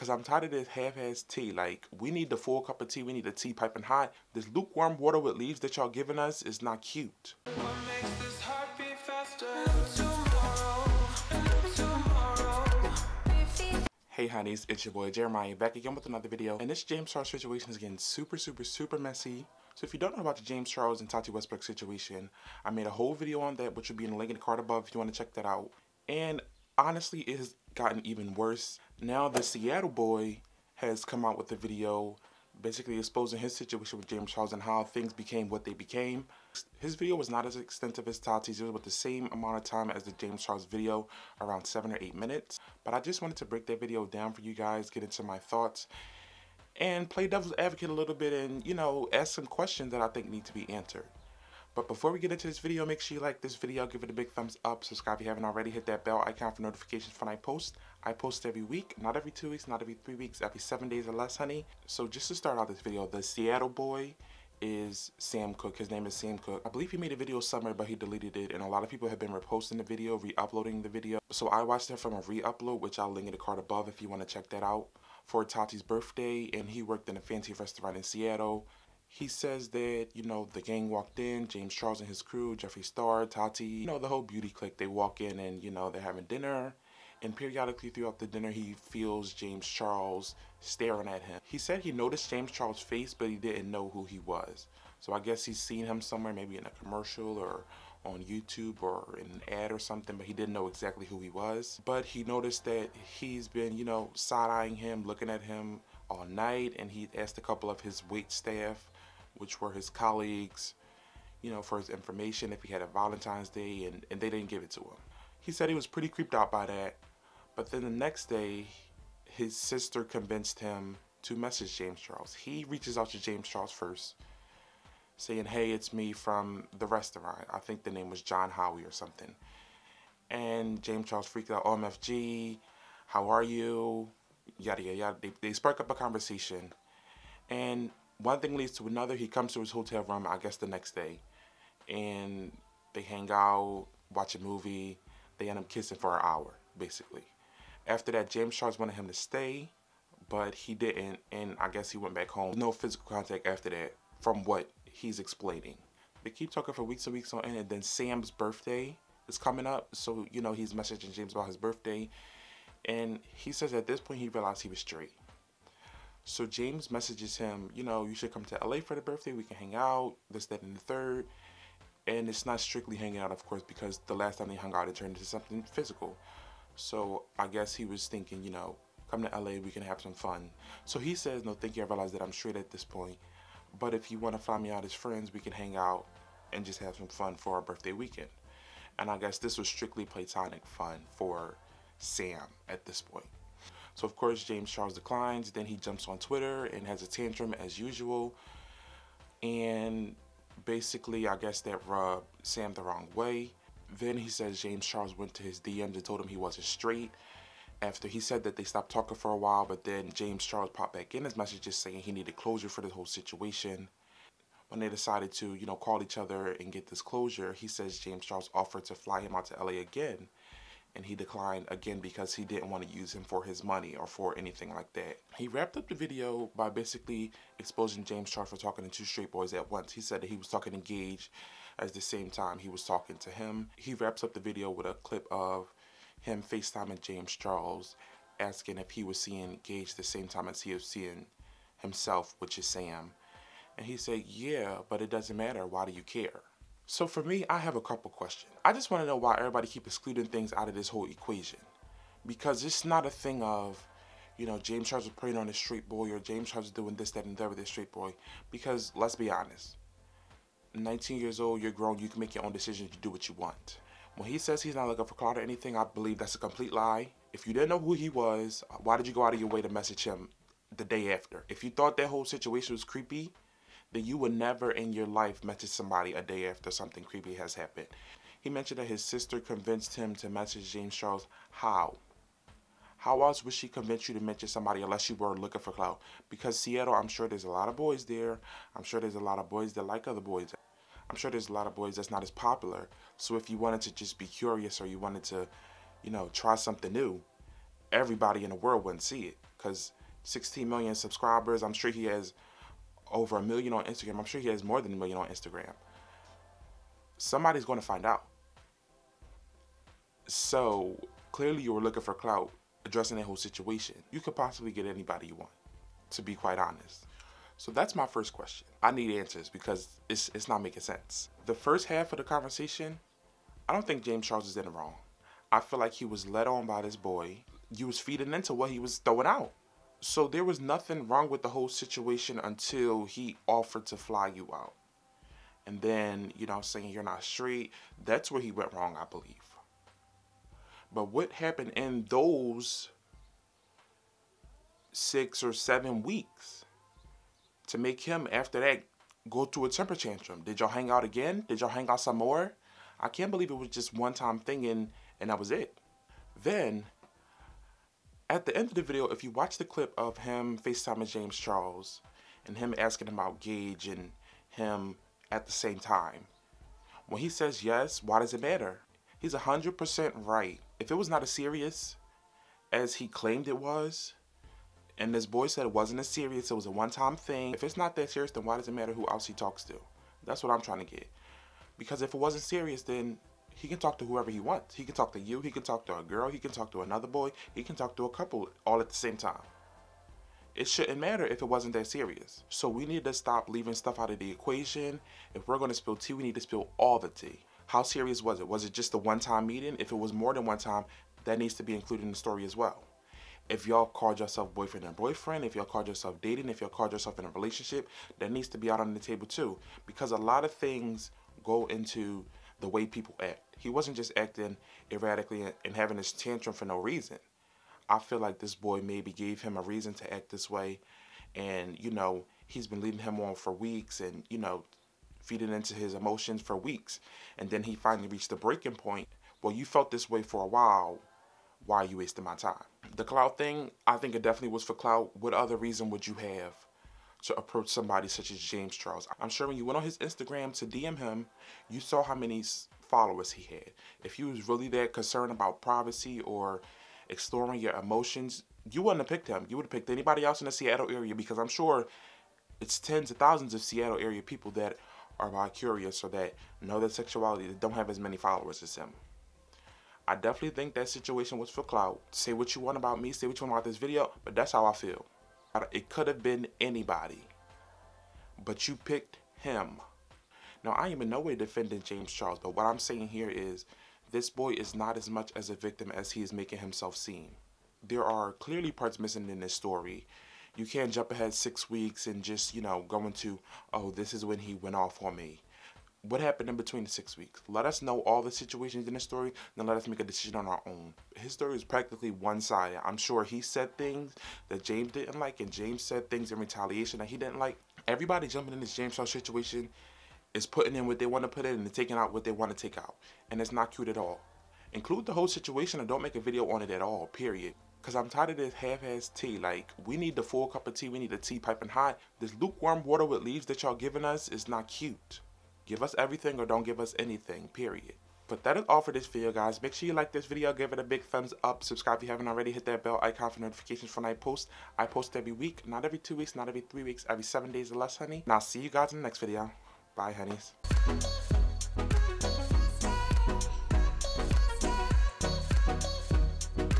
Because I'm tired of this half-ass tea. Like, we need the full cup of tea. We need the tea piping hot. This lukewarm water with leaves that y'all giving us is not cute. Hey honeys, it's your boy Jeremiah back again with another video. And this James Charles situation is getting super messy. So if you don't know about the James Charles and Tati Westbrook situation, I made a whole video on that, which will be in the link in the card above if you want to check that out. And honestly, it has gotten even worse. Now the Seattle boy has come out with a video basically exposing his situation with James Charles and how things became what they became. His video was not as extensive as Tati's. It was with the same amount of time as the James Charles video, around 7 or 8 minutes. But I just wanted to break that video down for you guys, get into my thoughts, and play devil's advocate a little bit and, you know, ask some questions that I think need to be answered. But before we get into this video, make sure you like this video, give it a big thumbs up, subscribe if you haven't already, hit that bell icon for notifications when I post. I post every week, not every 2 weeks, not every 3 weeks, every 7 days or less, honey. So just to start out this video, the Seattle boy is Sam Cooke. His name is Sam Cooke. I believe he made a video somewhere, but he deleted it, and a lot of people have been reposting the video, re-uploading the video. So I watched it from a re-upload, which I'll link in the card above if you want to check that out, for Tati's birthday, and he worked in a fancy restaurant in Seattle. He says that, you know, the gang walked in, James Charles and his crew, Jeffree Star, Tati, you know, the whole beauty clique. They walk in and, you know, they're having dinner. And periodically throughout the dinner, he feels James Charles staring at him. He said he noticed James Charles' face, but he didn't know who he was. So I guess he's seen him somewhere, maybe in a commercial or on YouTube or in an ad or something, but he didn't know exactly who he was. But he noticed that he's been, you know, side-eyeing him, looking at him all night, and he asked a couple of his wait staff, which were his colleagues, you know, for his information if he had a Valentine's Day, and they didn't give it to him. He said he was pretty creeped out by that, but then the next day, his sister convinced him to message James Charles. He reaches out to James Charles first, saying, hey, it's me from the restaurant. I think the name was John Howie or something. And James Charles freaked out, OMFG, how are you? Yada, yada, yada. They spark up a conversation, and one thing leads to another. He comes to his hotel room, I guess the next day, and they hang out, watch a movie. They end up kissing for an hour, basically. After that, James Charles wanted him to stay, but he didn't, and I guess he went back home. No physical contact after that, from what he's explaining. They keep talking for weeks and weeks on end, and then Sam's birthday is coming up, so, you know, he's messaging James about his birthday, and he says at this point he realized he was straight. So James messages him, you know, you should come to LA for the birthday. We can hang out, this, that, and the third. And it's not strictly hanging out, of course, because the last time they hung out, it turned into something physical. So I guess he was thinking, you know, come to LA, we can have some fun. So he says, no, thank you. I realize that I'm straight at this point. But if you want to fly me out as friends, we can hang out and just have some fun for our birthday weekend. And I guess this was strictly platonic fun for Sam at this point. So, of course, James Charles declines. Then he jumps on Twitter and has a tantrum as usual. And basically, I guess that rubbed Sam the wrong way. Then he says James Charles went to his DMs and told him he wasn't straight. After he said that they stopped talking for a while, but then James Charles popped back in his messages saying he needed closure for the whole situation. When they decided to, you know, call each other and get this closure, he says James Charles offered to fly him out to LA again. And he declined again because he didn't want to use him for his money or for anything like that. He wrapped up the video by basically exposing James Charles for talking to two straight boys at once. He said that he was talking to Gage at the same time he was talking to him. He wraps up the video with a clip of him FaceTiming James Charles, asking if he was seeing Gage the same time as he was seeing himself, which is Sam. And he said, yeah, but it doesn't matter. Why do you care? So for me, I have a couple questions. I just want to know why everybody keep excluding things out of this whole equation. Because it's not a thing of, you know, James Charles was preying on this straight boy or James Charles was doing this, that, and that with this straight boy. Because let's be honest, 19 years old, you're grown, you can make your own decisions, you do what you want. When he says he's not looking for clout or anything, I believe that's a complete lie. If you didn't know who he was, why did you go out of your way to message him the day after? If you thought that whole situation was creepy, then you would never in your life message somebody a day after something creepy has happened. He mentioned that his sister convinced him to message James Charles. How? How else would she convince you to mention somebody unless you were looking for clout? Because Seattle, I'm sure there's a lot of boys there. I'm sure there's a lot of boys that like other boys. I'm sure there's a lot of boys that's not as popular. So if you wanted to just be curious or you wanted to, you know, try something new, everybody in the world wouldn't see it. because 16 million subscribers. I'm sure he has over 1 million on Instagram. I'm sure he has more than 1 million on Instagram. Somebody's going to find out. So clearly you were looking for clout addressing that whole situation. You could possibly get anybody you want, to be quite honest. So that's my first question. I need answers because it's not making sense. The first half of the conversation, I don't think James Charles is in it wrong. I feel like he was led on by this boy. You was feeding into what he was throwing out. So there was nothing wrong with the whole situation until he offered to fly you out. And then, you know, saying you're not straight. That's where he went wrong, I believe. But what happened in those 6 or 7 weeks to make him, after that, go through a temper tantrum? Did y'all hang out again? Did y'all hang out some more? I can't believe it was just one-time thing and that was it. Then, at the end of the video, if you watch the clip of him FaceTiming James Charles and him asking about Gage and him at the same time, when he says yes, why does it matter? He's 100% right. If it was not as serious as he claimed it was, and this boy said it wasn't as serious, it was a one-time thing. If it's not that serious, then why does it matter who else he talks to? That's what I'm trying to get. Because if it wasn't serious, then he can talk to whoever he wants. He can talk to you, he can talk to a girl, he can talk to another boy, he can talk to a couple all at the same time. It shouldn't matter if it wasn't that serious. So we need to stop leaving stuff out of the equation. If we're going to spill tea, we need to spill all the tea. How serious was it? Was it just a one-time meeting? If it was more than one time, that needs to be included in the story as well. If y'all called yourself boyfriend and boyfriend, if y'all called yourself dating, if y'all called yourself in a relationship, that needs to be out on the table too. Because a lot of things go into the way people act. He wasn't just acting erratically and having this tantrum for no reason. I feel like this boy maybe gave him a reason to act this way. And, you know, he's been leading him on for weeks and, you know, feeding into his emotions for weeks. And then he finally reached the breaking point. Well, you felt this way for a while. Why are you wasting my time? The clout thing, I think it definitely was for clout. What other reason would you have to approach somebody such as James Charles? I'm sure when you went on his Instagram to DM him, you saw how many followers he had. If you was really that concerned about privacy or exploring your emotions, you wouldn't have picked him. You would have picked anybody else in the Seattle area, because I'm sure it's tens of thousands of Seattle area people that are bi-curious or that know their sexuality that don't have as many followers as him. I definitely think that situation was for clout. Say what you want about me, say what you want about this video, but that's how I feel. It could have been anybody, but you picked him. Now, I am in no way defending James Charles, but what I'm saying here is this boy is not as much as a victim as he is making himself seem. There are clearly parts missing in this story. You can't jump ahead 6 weeks and just, you know, go into, oh, this is when he went off on me. What happened in between the 6 weeks? Let us know all the situations in the story, then let us make a decision on our own. His story is practically one-sided. I'm sure he said things that James didn't like, and James said things in retaliation that he didn't like. Everybody jumping in this James Charles situation is putting in what they want to put in and taking out what they want to take out. And it's not cute at all. Include the whole situation and don't make a video on it at all, period. Because I'm tired of this half-ass tea. Like, we need the full cup of tea. We need the tea piping hot. This lukewarm water with leaves that y'all giving us is not cute. Give us everything or don't give us anything, period. But that is all for this video, guys. Make sure you like this video, give it a big thumbs up, subscribe if you haven't already, hit that bell icon for notifications when I post. I post every week, not every 2 weeks, not every 3 weeks, every 7 days or less, honey. And I'll see you guys in the next video. Bye, honeys.